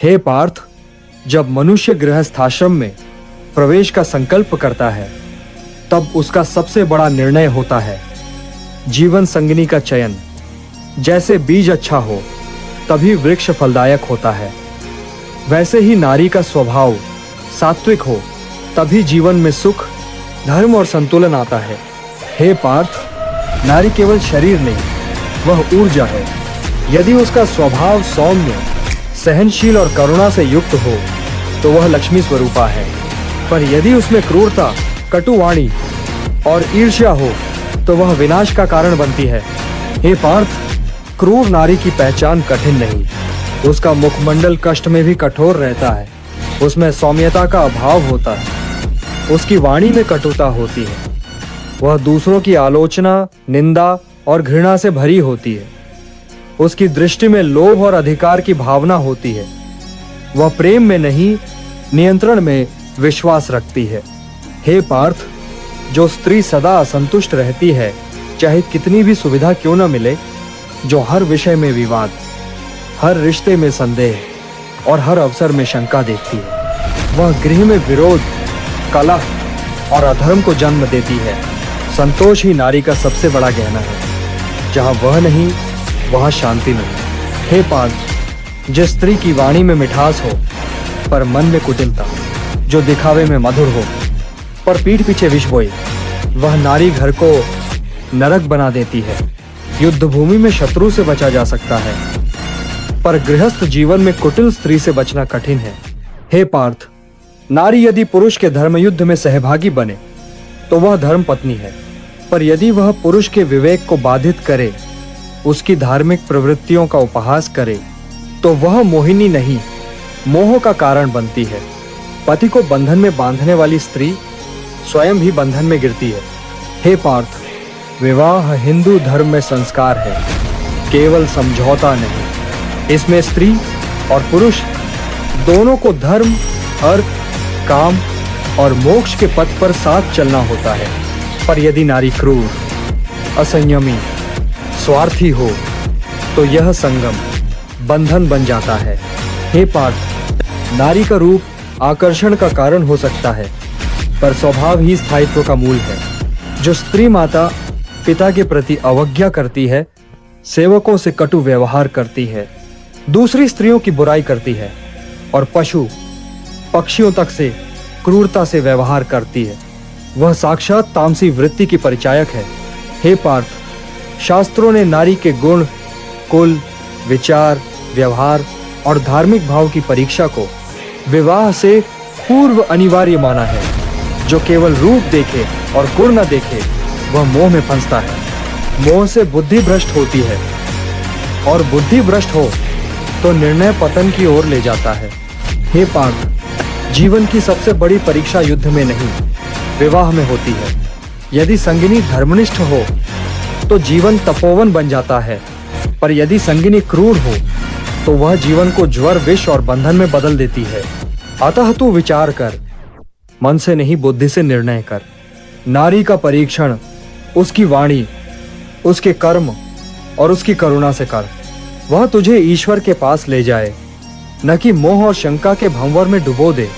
हे पार्थ, जब मनुष्य गृहस्थाश्रम में प्रवेश का संकल्प करता है तब उसका सबसे बड़ा निर्णय होता है जीवन संगिनी का चयन। जैसे बीज अच्छा हो तभी वृक्ष फलदायक होता है, वैसे ही नारी का स्वभाव सात्विक हो तभी जीवन में सुख, धर्म और संतुलन आता है। हे पार्थ, नारी केवल शरीर नहीं, वह ऊर्जा है। यदि उसका स्वभाव सौम्य, सहनशील और करुणा से युक्त हो तो वह लक्ष्मी स्वरूपा है, पर यदि उसमें क्रूरता, कटुवाणी और ईर्ष्या हो तो वह विनाश का कारण बनती है। हे पार्थ, क्रूर नारी की पहचान कठिन नहीं, उसका मुखमंडल कष्ट में भी कठोर रहता है। उसमें सौम्यता का अभाव होता है, उसकी वाणी में कटुता होती है, वह दूसरों की आलोचना, निंदा और घृणा से भरी होती है। उसकी दृष्टि में लोभ और अधिकार की भावना होती है। वह प्रेम में नहीं, नियंत्रण में विश्वास रखती है। हे पार्थ, जो स्त्री सदा असंतुष्ट रहती है, चाहे कितनी भी सुविधा क्यों न मिले, जो हर विषय में विवाद, हर रिश्ते में संदेह और हर अवसर में शंका देखती है, वह गृह में विरोध, कलह और अधर्म को जन्म देती है। संतोष ही नारी का सबसे बड़ा गहना है। जहां वह नहीं, वहां शांति नहीं। हे पार्थ, जिस स्त्री की वाणी में मिठास हो पर मन में कुटिलता, जो दिखावे में मधुर हो पर पीठ पीछे विष बोए, वह नारी घर को नरक बना देती है। युद्ध भूमि में शत्रु से बचा जा सकता है, पर गृहस्थ जीवन में कुटिल स्त्री से बचना कठिन है। हे पार्थ, नारी यदि पुरुष के धर्म युद्ध में सहभागी बने तो वह धर्म पत्नी है, पर यदि वह पुरुष के विवेक को बाधित करे, उसकी धार्मिक प्रवृत्तियों का उपहास करे, तो वह मोहिनी नहीं, मोह का कारण बनती है। पति को बंधन में बांधने वाली स्त्री स्वयं भी बंधन में गिरती है। हे पार्थ, विवाह हिंदू धर्म में संस्कार है, केवल समझौता नहीं। इसमें स्त्री और पुरुष दोनों को धर्म, अर्थ, काम और मोक्ष के पथ पर साथ चलना होता है। पर यदि नारी क्रूर, असंयमी, स्वार्थी हो तो यह संगम बंधन बन जाता है। हे पार्थ, नारी का रूप आकर्षण का कारण हो सकता है, पर स्वभाव ही स्थायित्व का मूल है। जो स्त्री माता पिता के प्रति अवज्ञा करती है, सेवकों से कटु व्यवहार करती है, दूसरी स्त्रियों की बुराई करती है और पशु पक्षियों तक से क्रूरता से व्यवहार करती है, वह साक्षात तामसी वृत्ति की परिचायक है। हे पार्थ, शास्त्रों ने नारी के गुण, कुल, विचार, व्यवहार और धार्मिक भाव की परीक्षा को विवाह से पूर्व अनिवार्य माना है। जो केवल रूप देखे और गुण न देखे, वह मोह में फंसता है। मोह से बुद्धि भ्रष्ट होती है और बुद्धि भ्रष्ट हो तो निर्णय पतन की ओर ले जाता है। हे पार्थ, जीवन की सबसे बड़ी परीक्षा युद्ध में नहीं, विवाह में होती है। यदि संगिनी धर्मनिष्ठ हो तो जीवन तपोवन बन जाता है, पर यदि संगिनी क्रूर हो तो वह जीवन को ज्वर, विष और बंधन में बदल देती है। अतः तू विचार कर, मन से नहीं बुद्धि से निर्णय कर। नारी का परीक्षण उसकी वाणी, उसके कर्म और उसकी करुणा से कर। वह तुझे ईश्वर के पास ले जाए, न कि मोह और शंका के भंवर में डुबो दे।